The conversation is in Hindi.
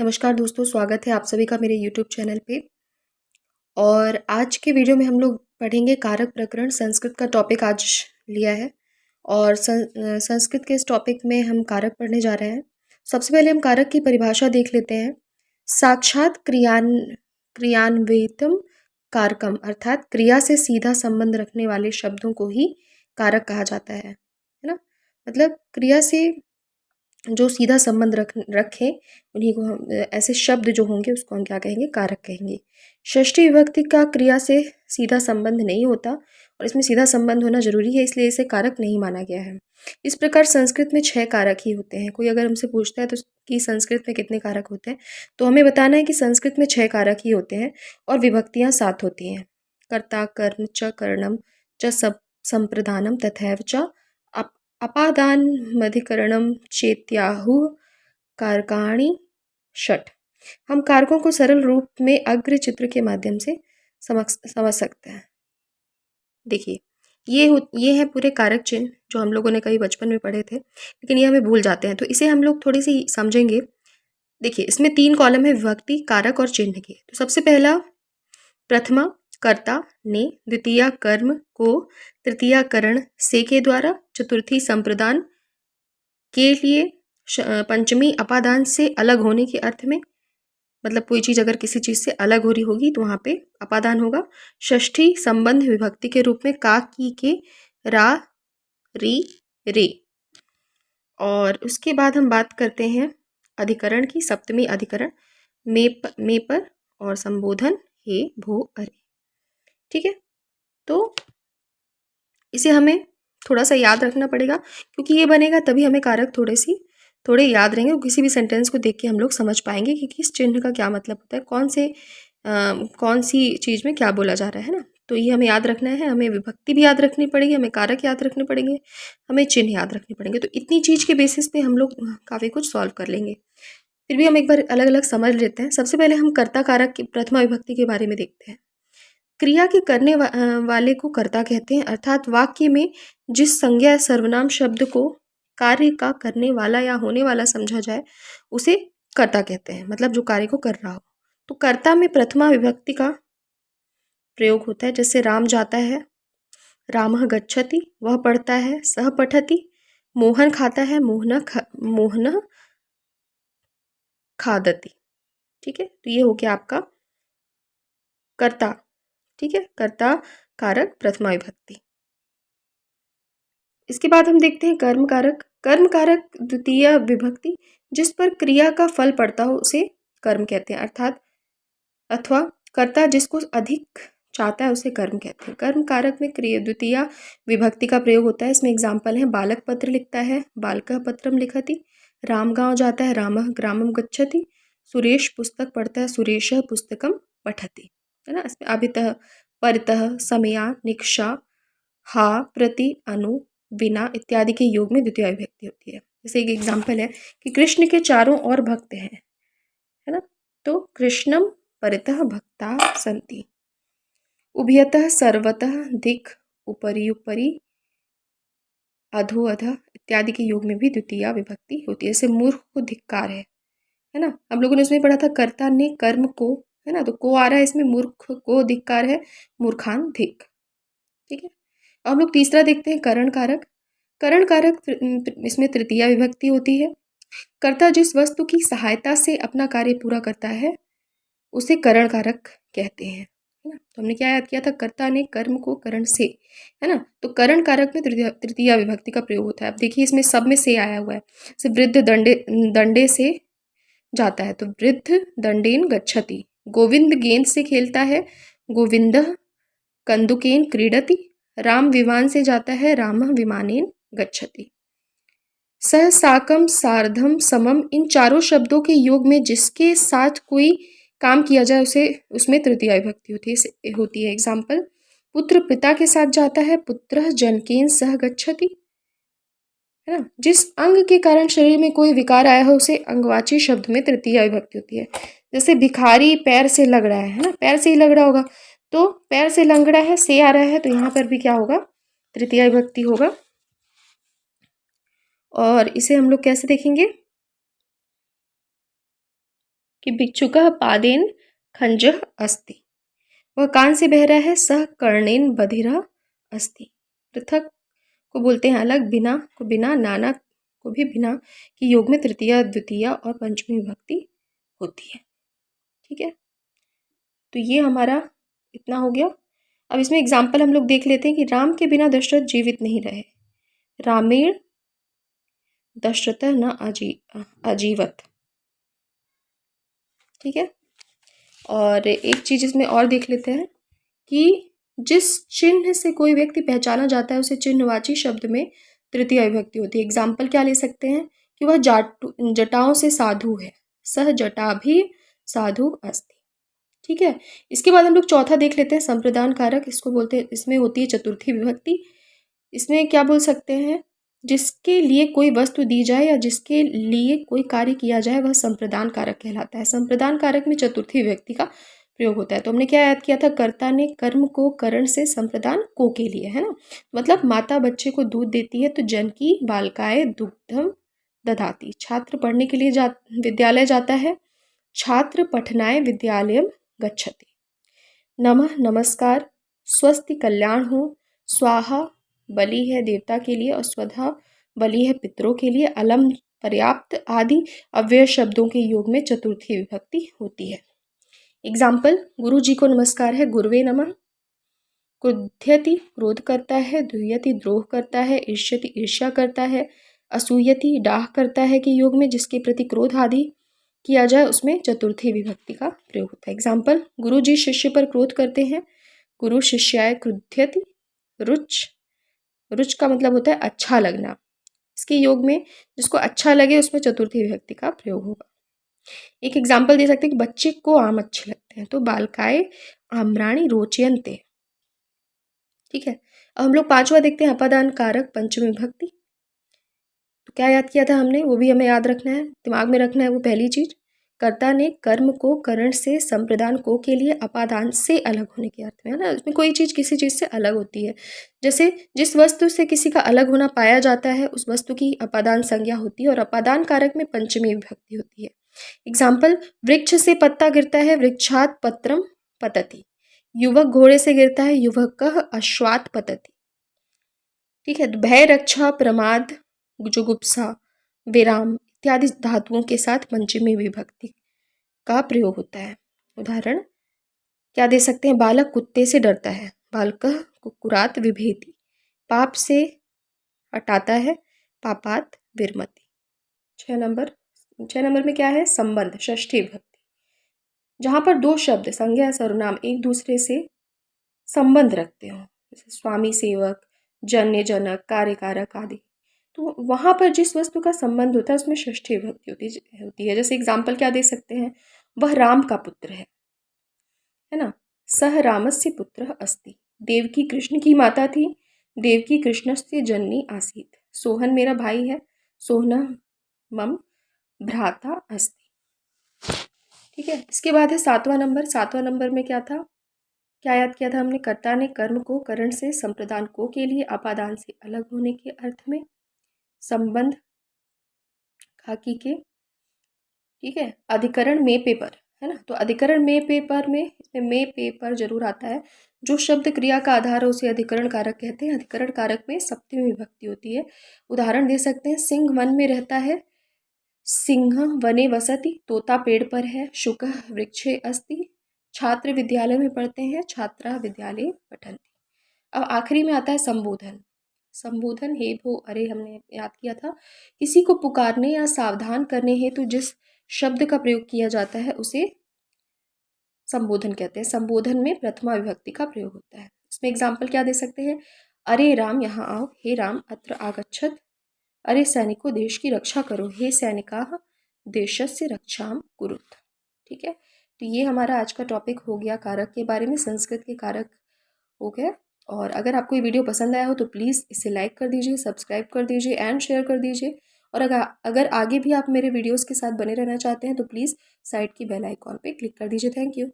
नमस्कार दोस्तों, स्वागत है आप सभी का मेरे यूट्यूब चैनल पे। और आज के वीडियो में हम लोग पढ़ेंगे कारक प्रकरण। संस्कृत का टॉपिक आज लिया है और संस्कृत के इस टॉपिक में हम कारक पढ़ने जा रहे हैं। सबसे पहले हम कारक की परिभाषा देख लेते हैं। साक्षात क्रियान्वितम कारकम, अर्थात क्रिया से सीधा संबंध रखने वाले शब्दों को ही कारक कहा जाता है ना। मतलब क्रिया से जो सीधा संबंध रखें उन्हीं को हम ऐसे शब्द जो होंगे उसको हम क्या कहेंगे, कारक कहेंगे। षष्ठी विभक्ति का क्रिया से सीधा संबंध नहीं होता और इसमें सीधा संबंध होना जरूरी है, इसलिए इसे कारक नहीं माना गया है। इस प्रकार संस्कृत में 6 कारक ही होते हैं। कोई अगर हमसे पूछता है तो कि संस्कृत में कितने कारक होते हैं, तो हमें बताना है कि संस्कृत में 6 कारक ही होते हैं और विभक्तियाँ 7 होती हैं। कर्ता, कर्म, च करणम, च सब संप्रदानम, तथैव च अपादानमधिकरणम चेत्याहुः कारकाणि षट्। हम कारकों को सरल रूप में अग्र चित्र के माध्यम से समझ सकते हैं। देखिए, ये है पूरे कारक चिन्ह जो हम लोगों ने कभी बचपन में पढ़े थे, लेकिन ये हमें भूल जाते हैं, तो इसे हम लोग थोड़ी सी समझेंगे। देखिए, इसमें 3 कॉलम है, विभक्ति, कारक और चिन्ह के। तो सबसे पहला प्रथमा कर्ता ने, द्वितीया कर्म को, तृतीया करण से के द्वारा, चतुर्थी संप्रदान के लिए, पंचमी अपादान से अलग होने के अर्थ में, मतलब कोई चीज़ अगर किसी चीज़ से अलग हो रही होगी तो वहाँ पे अपादान होगा। षष्ठी संबंध विभक्ति के रूप में का, की, के, रा, री, रे। और उसके बाद हम बात करते हैं अधिकरण की। सप्तमी अधिकरण में पर और संबोधन हे, भो, अरे। ठीक है, तो इसे हमें थोड़ा सा याद रखना पड़ेगा, क्योंकि ये बनेगा तभी हमें कारक थोड़े याद रहेंगे और किसी भी सेंटेंस को देख के हम लोग समझ पाएंगे कि किस चिन्ह का क्या मतलब होता है, कौन सी चीज़ में क्या बोला जा रहा है ना। तो ये हमें याद रखना है। हमें विभक्ति भी याद रखनी पड़ेगी, हमें कारक याद रखने पड़ेंगे, हमें चिन्ह याद रखने पड़ेंगे। तो इतनी चीज़ के बेसिस पे हम लोग काफ़ी कुछ सॉल्व कर लेंगे। फिर भी हम एक बार अलग अलग समझ लेते हैं। सबसे पहले हम कर्ता कारक की प्रथमा विभक्ति के बारे में देखते हैं। क्रिया के करने वाले को कर्ता कहते हैं, अर्थात वाक्य में जिस संज्ञा सर्वनाम शब्द को कार्य का करने वाला या होने वाला समझा जाए उसे कर्ता कहते हैं, मतलब जो कार्य को कर रहा हो। तो कर्ता में प्रथमा विभक्ति का प्रयोग होता है। जैसे राम जाता है, रामः गच्छति, वह पढ़ता है, सह पठति, मोहन खाता है, मोहनः खादति। ठीक है, तो ये हो गया आपका कर्ता। ठीक है, कर्ता कारक प्रथमा विभक्ति। इसके बाद हम देखते हैं कर्म कारक। कर्म कारक द्वितीय विभक्ति, जिस पर क्रिया का फल पड़ता हो उसे कर्म कहते हैं, अर्थात अथवा कर्ता जिसको अधिक चाहता है उसे कर्म कहते हैं। कर्म कारक में क्रिया द्वितीय विभक्ति का प्रयोग होता है। इसमें एग्जाम्पल है, बालक पत्र लिखता है, बालकः पत्रम लिखति, राम गांव जाता है, रामः ग्रामम गच्छति, सुरेश पुस्तक पढ़ता है, सुरेशः पुस्तकम पठति। है ना। इसमें अभितः, परितः, समया, निक्षा, हा, प्रति, अनु, बिना इत्यादि के योग में द्वितीय विभक्ति होती है। जैसे एक एग्जाम्पल है कि कृष्ण के चारों ओर भक्त हैं, है ना। तो कृष्णम परितः भक्ता सन्ति। उभयतः, सर्वतः, दिक्, उपरि उपरि, अधो अधः इत्यादि के योग में भी द्वितीय विभक्ति होती है। जैसे मूर्ख को धिक्कार है ना। हम लोगों ने इसमें पढ़ा था कर्ता ने कर्म को, है ना, तो को आ रहा है इसमें, मूर्ख को धिक्कार है, मूर्खान धिक। ठीक है, अब हम लोग तीसरा देखते हैं करण कारक। करण कारक इसमें तृतीया विभक्ति होती है। कर्ता जिस वस्तु की सहायता से अपना कार्य पूरा करता है उसे करण कारक कहते हैं, है ना। तो हमने क्या याद किया था, कर्ता ने कर्म को करण से, है ना। तो करण कारक में तृतीया विभक्ति का प्रयोग होता है। अब देखिए, इसमें सब में से आया हुआ है। जैसे वृद्ध दंडे से जाता है तो वृद्ध दंडेन गच्छति, गोविंद गेंद से खेलता है, गोविंदः कंदुकेन क्रीडति, राम विमान से जाता है, रामः विमानेन गच्छति। सह, साकम, सार्धम, समम, इन चारों शब्दों के योग में जिसके साथ कोई काम किया जाए उसे उसमें तृतीया विभक्ति होती है। एग्जाम्पल, पुत्र पिता के साथ जाता है, पुत्रः जनकेन सह गच्छति, है ना। जिस अंग के कारण शरीर में कोई विकार आया हो उसे अंगवाची शब्द में तृतीया विभक्ति होती है। जैसे भिखारी पैर से लग रहा है ना, पैर से ही लग रहा होगा, तो पैर से लंगड़ा है, से आ रहा है, तो यहाँ पर भी क्या होगा, तृतीया विभक्ति होगा। और इसे हम लोग कैसे देखेंगे, कि भिक्षुकः पादेन खंजः अस्ति, वह कान से बह रहा है, सह कर्णेन बधिरः अस्ति। पृथक को बोलते हैं अलग, बिना को बिना, नाना को भी बिना, कि योग में तृतीया, द्वितीया और पंचमी विभक्ति होती है। ठीक है, तो ये हमारा इतना हो गया। अब इसमें एग्जाम्पल हम लोग देख लेते हैं कि राम के बिना दशरथ जीवित नहीं रहे, रामेण दशरथ न अजीवत। ठीक है, और एक चीज इसमें और देख लेते हैं कि जिस चिन्ह से कोई व्यक्ति पहचाना जाता है उसे चिन्हवाची शब्द में तृतीय विभक्ति होती है। एग्जाम्पल क्या ले सकते हैं कि वह जटाओं से साधु है, सह जटा भी साधु अस्ति। ठीक है, इसके बाद हम लोग चौथा देख लेते हैं संप्रदान कारक। इसको बोलते हैं, इसमें होती है चतुर्थी विभक्ति। इसमें क्या बोल सकते हैं, जिसके लिए कोई वस्तु दी जाए या जिसके लिए कोई कार्य किया जाए वह संप्रदान कारक कहलाता है। संप्रदान कारक में चतुर्थी विभक्ति का प्रयोग होता है। तो हमने क्या याद किया था, कर्ता ने कर्म को करण से संप्रदान को के लिए, है ना। मतलब माता बच्चे को दूध देती है तो जनकी बालकाय दुग्धम दधाती। छात्र पढ़ने के लिए विद्यालय जाता है, छात्र पठनाय विद्यालयम गच्छति। नमः नमस्कार, स्वस्ति कल्याण हो, स्वाहा बलि है देवता के लिए और स्वधा बलि है पितरों के लिए। अलम पर्याप्त आदि अव्यय शब्दों के योग में चतुर्थी विभक्ति होती है। एग्जाम्पल, गुरु जी को नमस्कार है, गुरुवे नमः। क्रुध्यति क्रोध करता है, द्वियति द्रोह करता है, ईर्ष्यति ईर्ष्या करता है, असूयति डाह करता है कि योग में जिसके प्रति क्रोध आदि किया जाए उसमें चतुर्थी विभक्ति का प्रयोग होता है। एग्जाम्पल, गुरु जी शिष्य पर क्रोध करते हैं, गुरु शिष्याय क्रुध्यति। रुच, रुच का मतलब होता है अच्छा लगना। इसके योग में जिसको अच्छा लगे उसमें चतुर्थी विभक्ति का प्रयोग होगा। एक एग्जाम्पल दे सकते हैं कि बच्चे को आम अच्छे लगते हैं, तो बालकाय आम्राणी रोचयन्ते। ठीक है, अब हम लोग पांचवा देखते हैं अपादान कारक पंचमी विभक्ति। तो क्या याद किया था हमने, वो भी हमें याद रखना है, दिमाग में रखना है। वो पहली चीज, कर्ता ने कर्म को करण से संप्रदान को के लिए अपादान से अलग होने के अर्थ में, है ना। इसमें कोई चीज़ किसी चीज़ से अलग होती है। जैसे जिस वस्तु से किसी का अलग होना पाया जाता है उस वस्तु की अपादान संज्ञा होती है और अपादान कारक में पंचमी विभक्ति होती है। एग्जाम्पल, वृक्ष से पत्ता गिरता है, वृक्षात पत्रम पतति। युवक घोड़े से गिरता है, युवकः अश्वात पतति। ठीक है, भय, रक्षा, प्रमाद, जुगुप्सा, विराम इत्यादि धातुओं के साथ पंचमी विभक्ति का प्रयोग होता है। उदाहरण क्या दे सकते हैं, बालक कुत्ते से डरता है, बालकः कुक्कुरात विभेति। पाप से हटाता है, पापात विरमति। 6 नंबर में क्या है, संबंध, षष्ठी विभक्ति। जहाँ पर दो शब्द संज्ञा सर्वनाम एक दूसरे से संबंध रखते हो, जैसे स्वामी सेवक, जन्य जनक, कार्यकारक आदि, तो वहाँ पर जिस वस्तु का संबंध होता है उसमें षष्ठी विभक्ति होती है। जैसे एग्जाम्पल क्या दे सकते हैं, वह राम का पुत्र है ना। सह रामस्य पुत्रः अस्ति। देवकी कृष्ण की माता थी, देवकी कृष्णस्य जननी आसीत। सोहन मेरा भाई है, सोहनः मम भ्राता अस्ति। ठीक है, इसके बाद है 7वां नंबर। 7वां नंबर में क्या था, क्या याद किया था हमने, कर्ता ने कर्म को करण से संप्रदान को के लिए अपादान से अलग होने के अर्थ में संबंध खाकी के। ठीक है, अधिकरण में पेपर, है ना। तो अधिकरण में पेपर में इसमें में पेपर जरूर आता है। जो शब्द क्रिया का आधार है उसे अधिकरण कारक कहते हैं। अधिकरण कारक में सप्तमी विभक्ति होती है। उदाहरण दे सकते हैं, सिंह वन में रहता है, सिंह वने वसति। तोता पेड़ पर है, शुकः वृक्षे अस्ति। छात्र विद्यालय में पढ़ते हैं, छात्रा विद्यालय पठन्ति। अब आखिरी में आता है संबोधन। संबोधन हे भो अरे हमने याद किया था, किसी को पुकारने या सावधान करने हेतु जिस शब्द का प्रयोग किया जाता है उसे संबोधन कहते हैं। संबोधन में प्रथमा विभक्ति का प्रयोग होता है। इसमें एग्जाम्पल क्या दे सकते हैं, अरे राम यहाँ आओ, हे राम अत्र आगच्छत। अरे सैनिको देश की रक्षा करो, हे सैनिकाः देशस्य रक्षाम कुरुत। ठीक है, तो ये हमारा आज का टॉपिक हो गया कारक के बारे में, संस्कृत के कारक हो गए। और अगर आपको ये वीडियो पसंद आया हो तो प्लीज़ इसे लाइक कर दीजिए, सब्सक्राइब कर दीजिए एंड शेयर कर दीजिए। और अगर आगे भी आप मेरे वीडियोस के साथ बने रहना चाहते हैं तो प्लीज़ साइड की बेल आइकॉन पे क्लिक कर दीजिए। Thank you.